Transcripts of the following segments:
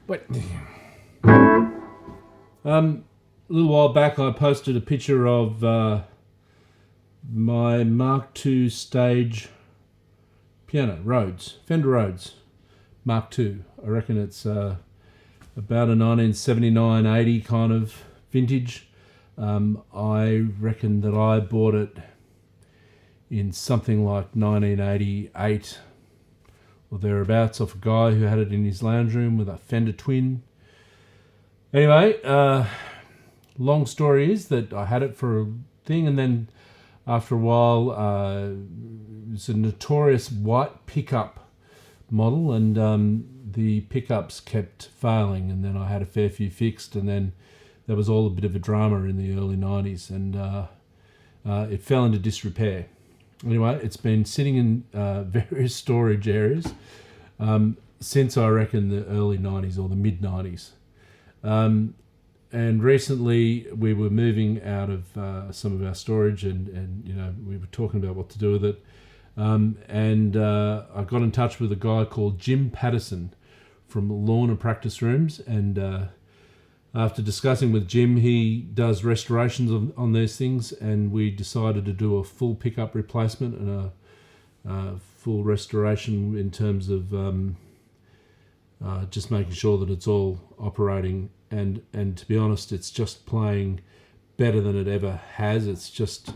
Wait. A little while back I posted a picture of my Mark II stage piano, Rhodes, Fender Rhodes Mark II. I reckon it's about a 1979-80 kind of vintage. I reckon that I bought it in something like 1988 or thereabouts off a guy who had it in his lounge room with a Fender Twin. Anyway, long story is that I had it for a thing, and then after a while it's a notorious white pickup model, and the pickups kept failing, and then I had a fair few fixed, and then there was all a bit of a drama in the early 90s, and it fell into disrepair. Anyway, it's been sitting in various storage areas since I reckon the early 90s or the mid 90s. And recently we were moving out of some of our storage, and you know, we were talking about what to do with it. And I got in touch with a guy called Jim Patterson from Lawn and Practice Rooms, and after discussing with Jim, he does restorations on these things, and we decided to do a full pickup replacement and a full restoration in terms of just making sure that it's all operating, and to be honest, it's just playing better than it ever has. It's just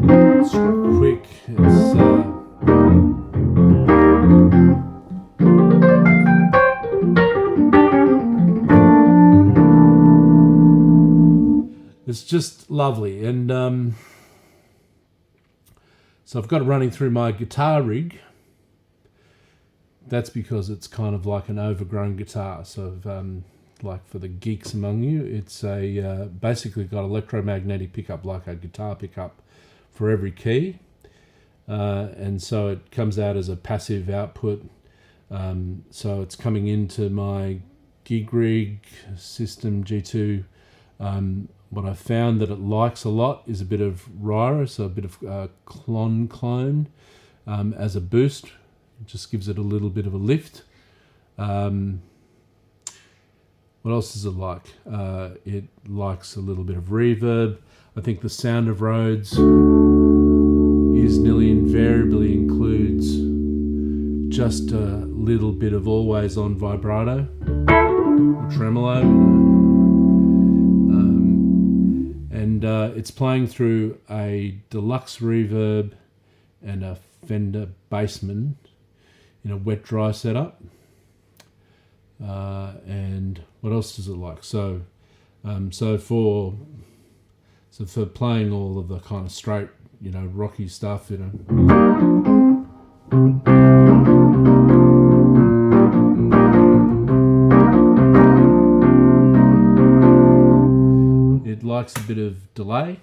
it's quick, it's just lovely. And so I've got it running through my guitar rig. That's because it's kind of like an overgrown guitar. So like for the geeks among you, it's a basically got electromagnetic pickup, like a guitar pickup for every key. And so it comes out as a passive output. So it's coming into my TheGigRig system G2. What I found that it likes a lot is a bit of RYRA, so a bit of Klone as a boost. It just gives it a little bit of a lift. What else does it like? It likes a little bit of reverb. I think the sound of Rhodes is nearly invariably includes just a little bit of always on vibrato or tremolo. And it's playing through a Deluxe Reverb and a Fender Bassman in a wet-dry setup. And what else does it like? So for playing all of the kind of straight, you know, rocky stuff, you know, it likes a bit of delay.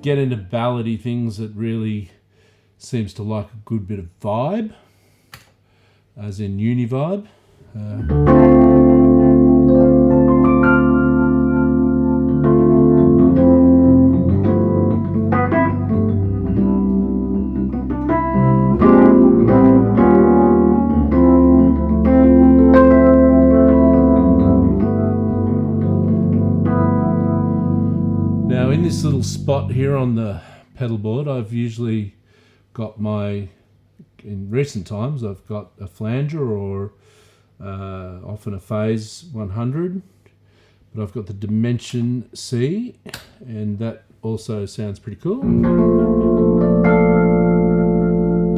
Get into ballady things, that really seems to like a good bit of vibe, as in uni vibe. Now in this little spot here on the pedal board, I've usually got in recent times, I've got a flanger or often a phase 100, but I've got the Dimension C, and that also sounds pretty cool.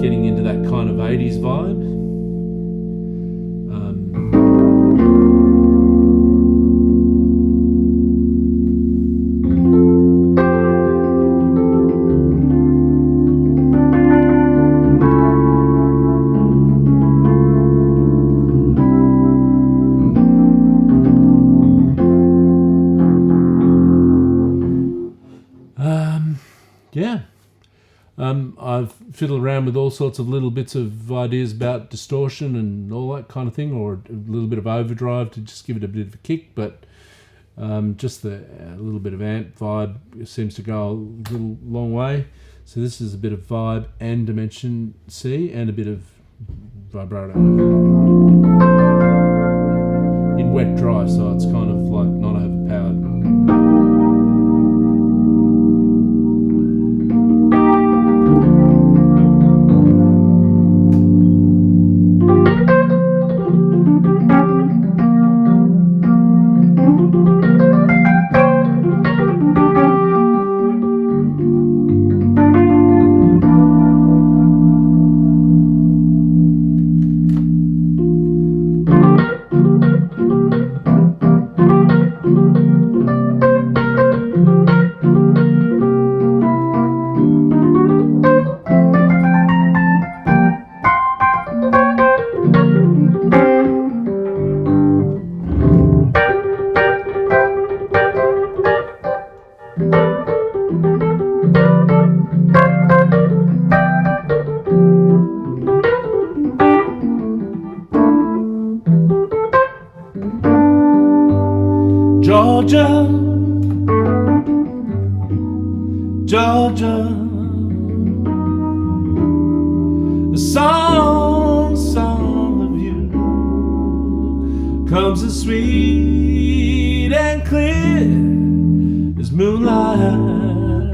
Getting into that kind of 80s vibe. I've fiddled around with all sorts of little bits of ideas about distortion and all that kind of thing, or a little bit of overdrive to just give it a bit of a kick, but just a little bit of amp vibe seems to go a little long way. So this is a bit of vibe and dimension C and a bit of vibrato in wet dry, so it's kind of like not overpowered. Georgia, Georgia, the song of you comes as sweet and clear as moonlight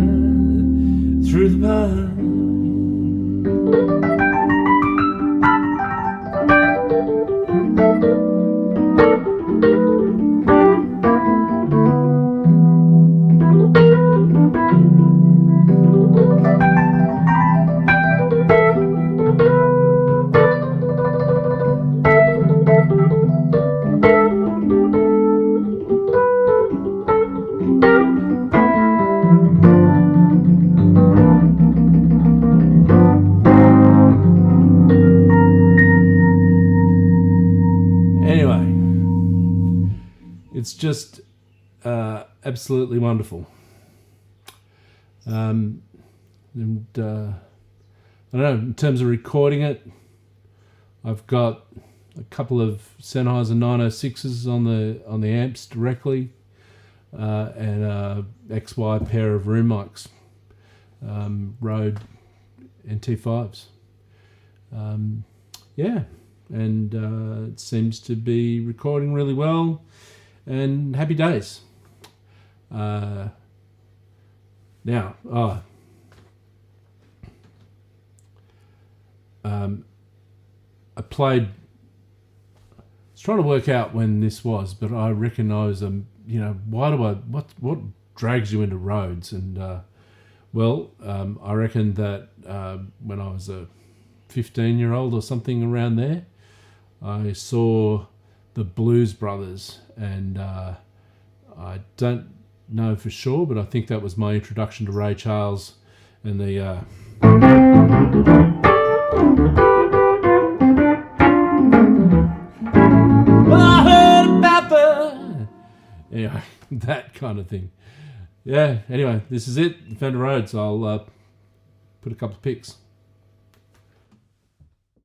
through the pine. It's just absolutely wonderful. And I don't know, in terms of recording it, I've got a couple of Sennheiser 906s on the amps directly, and a XY pair of room mics, Rode NT5s. Yeah, and it seems to be recording really well. And happy days. I played. I was trying to work out when this was, but I reckon I was, what drags you into Rhodes? And I reckon that when I was a 15-year-old or something around there, I saw the Blues Brothers, and I don't know for sure, but I think that was my introduction to Ray Charles and the well, I heard about the anyway, that kind of thing. Yeah, anyway, this is it, Fender Rhodes. I'll put a couple of pics.